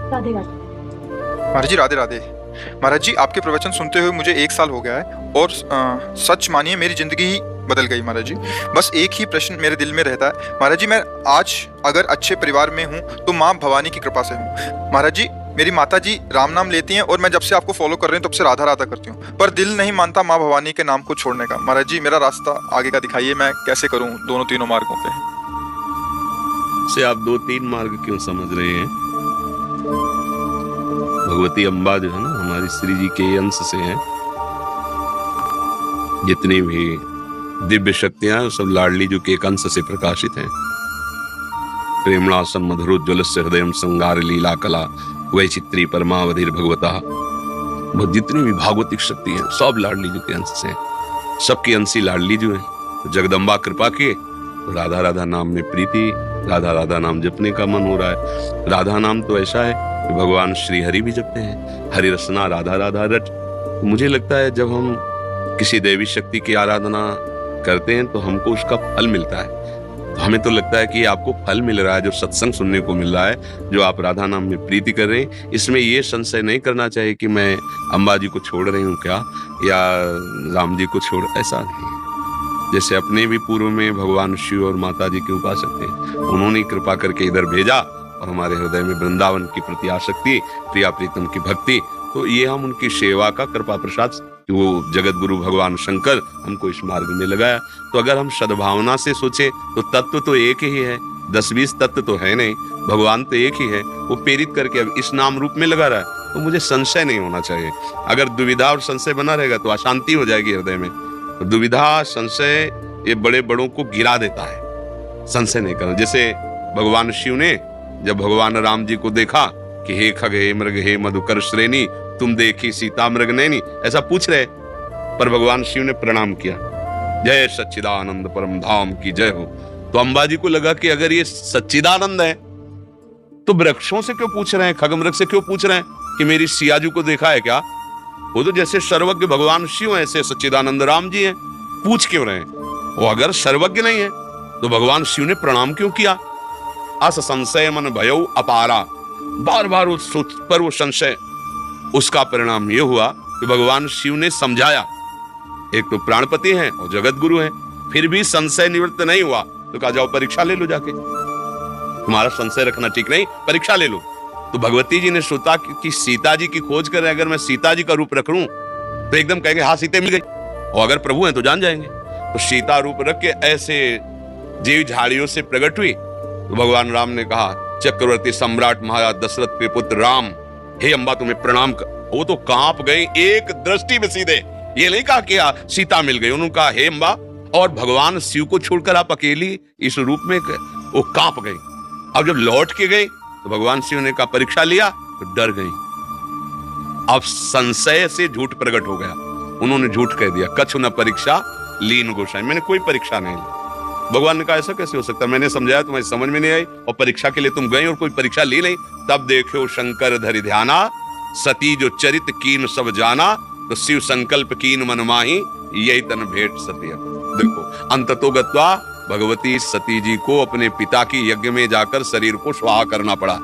राधे राधे। महाराज जी राधे राधे। महाराज जी आपके प्रवचन सुनते हुए मुझे 1 साल हो गया है और सच मानिए मेरी जिंदगी ही बदल गई महाराज जी। बस एक ही प्रश्न मेरे दिल में रहता है महाराज जी, मैं आज अगर अच्छे परिवार में हूँ तो माँ भवानी की कृपा से हूँ। महाराज जी मेरी माता जी राम नाम लेती हैं और मैं जब से आपको फॉलो कर रही हूँ तब से राधा राधा करती हूँ, पर दिल नहीं मानता माँ भवानी के नाम को छोड़ने का। महाराज जी मेरा रास्ता आगे का दिखाइए, मैं कैसे करूँ दोनों तीनों मार्गों पे। से आप 2-3 मार्ग क्यों समझ रहे हैं? भगवती अम्बा जो है ना हमारी श्री जी के अंश से है। जितनी भी दिव्य शक्तियां सब लाडली जी के एक अंश से प्रकाशित हैं। प्रेमणासन मधुरोज्वल से हृदय संगार लीला कला वैचित्री परमावधिर भगवता। जितनी भी भागवतिक शक्ति है सब लाडली जी के अंश से हैं। सबकी अंशी लाडली जी है। तो जगदम्बा कृपा किए तो राधा राधा नाम में प्रीति, राधा राधा नाम जपने का मन हो रहा है। राधा नाम तो ऐसा है कि भगवान श्री हरि भी जपते हैं, हरि रसना राधा राधा रट। तो मुझे लगता है जब हम किसी देवी शक्ति की आराधना करते हैं तो हमको उसका फल मिलता है। तो हमें तो लगता है कि आपको फल मिल रहा है, जो सत्संग सुनने को मिल रहा है, जो आप राधा नाम में प्रीति कर रहे हैं। इसमें ये संशय नहीं करना चाहिए कि मैं अम्बा जी को छोड़ रही हूँ क्या, या राम जी को छोड़, ऐसा नहीं। जैसे अपने भी पूर्व में भगवान शिव और माता जी के उपासक थे, उन्होंने कृपा करके इधर भेजा और हमारे हृदय में वृंदावन की प्रति आसक्ति, प्रिया प्रीतम की भक्ति। तो ये हम उनकी सेवा का कृपा प्रसाद, वो जगत गुरु भगवान शंकर हमको इस मार्ग में लगाया। तो अगर हम सद्भावना से सोचे तो तत्व तो एक ही है, 10-20 तत्व तो है नहीं, भगवान तो एक ही है। वो प्रेरित करके अब इस नाम रूप में लगा रहा है, तो मुझे संशय नहीं होना चाहिए। अगर दुविधा और संशय बना रहेगा तो अशांति हो जाएगी हृदय में। तो दुविधा संशय ये बड़े बड़ों को गिरा देता है। संशय नहीं करना। जैसे भगवान शिव ने जब भगवान राम जी को देखा कि हे खग हे मृग हे मधुकर श्रेणी, तुम देखी सीता मृग नैनी, ऐसा पूछ रहे, पर भगवान शिव ने प्रणाम किया, जय सच्चिदानंद परम धाम की जय हो। तो अम्बा जी को लगा कि अगर ये सच्चिदानंद है तो वृक्षों से क्यों पूछ रहे हैं, खग मृग से क्यों पूछ रहे हैं कि मेरी सिया जी को देखा है क्या? वो तो जैसे सर्वज्ञ भगवान शिव है, ऐसे सच्चिदानंद राम जी हैं, पूछ क्यों रहे हैं? वो अगर सर्वज्ञ नहीं है तो भगवान शिव ने प्रणाम क्यों किया? अस संशय मन भयौ अपारा। बार बार उस पर वो संशय, उसका परिणाम ये हुआ कि भगवान शिव ने समझाया। एक तो प्राणपति हैं और जगत गुरु हैं, फिर भी संशय निवृत्त नहीं हुआ तो कहा जाओ परीक्षा ले लो जाके, तुम्हारा संशय रखना ठीक नहीं, परीक्षा ले लो। तो भगवती जी ने सोचा कि सीता जी की खोज कर, अगर मैं सीता जी का रूप रख लूं तो एकदम कहेंगे हाँ सीता मिल गई, और अगर प्रभु हैं तो जान जाएंगे। तो सीता रूप रख के ऐसे जीव झाड़ियों से प्रकट हुई। तो भगवान राम ने कहा, चक्रवर्ती सम्राट महाराज दशरथ के पुत्र राम, हे अम्बा तुम्हें प्रणाम कर। वो तो कांप गई एक दृष्टि में सीधे। ये नहीं कहा कि सीता मिल गई, उन्होंने कहा हे अम्बा, और भगवान शिव को छोड़कर आप अकेली इस रूप में, वो कांप गई। अब जब लौट के गई तो भगवान शिव ने कहा परीक्षा लिया, तो डर गई। अब संशय से झूठ प्रकट हो गया, उन्होंने झूठ कह दिया, कछु न परीक्षा लीन गोसाई, मैंने कोई परीक्षा नहीं ली। भगवान ने कहा ऐसा कैसे हो सकता है, मैंने समझाया तुम्हें समझ में नहीं आई और परीक्षा के लिए तुम गई और कोई परीक्षा ली नहीं। तब देखो शंकर धरि ध्याना, सती जो चरित कीन सब जाना, तो शिव संकल्प कीन मन माही, यही तन भेंट सती। देखो अंततो गत्वा भगवती सती जी को अपने पिता की यज्ञ में जाकर शरीर को स्वाहा करना पड़ा।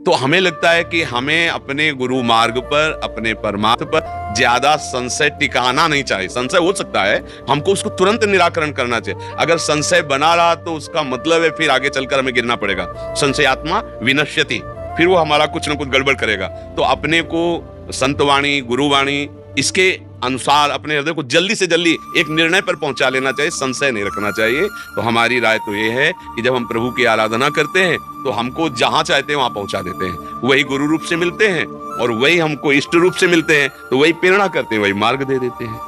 तो हमें लगता है कि हमें अपने गुरु मार्ग पर, अपने परमात्मा पर ज्यादा संशय टिकाना नहीं चाहिए। संशय हो सकता है, हमको उसको तुरंत निराकरण करना चाहिए। अगर संशय बना रहा तो उसका मतलब है फिर आगे चलकर हमें गिरना पड़ेगा। संशयात्मा विनश्यति, फिर वो हमारा कुछ न कुछ गड़बड़ करेगा। तो अपने को संतवाणी, गुरुवाणी, इसके अनुसार अपने हृदय को जल्दी से जल्दी एक निर्णय पर पहुंचा लेना चाहिए, संशय नहीं रखना चाहिए। तो हमारी राय तो ये है कि जब हम प्रभु की आराधना करते हैं तो हमको जहां चाहते हैं वहां पहुंचा देते हैं। वही गुरु रूप से मिलते हैं और वही हमको इष्ट रूप से मिलते हैं, तो वही प्रेरणा करते हैं, वही मार्ग दे देते हैं।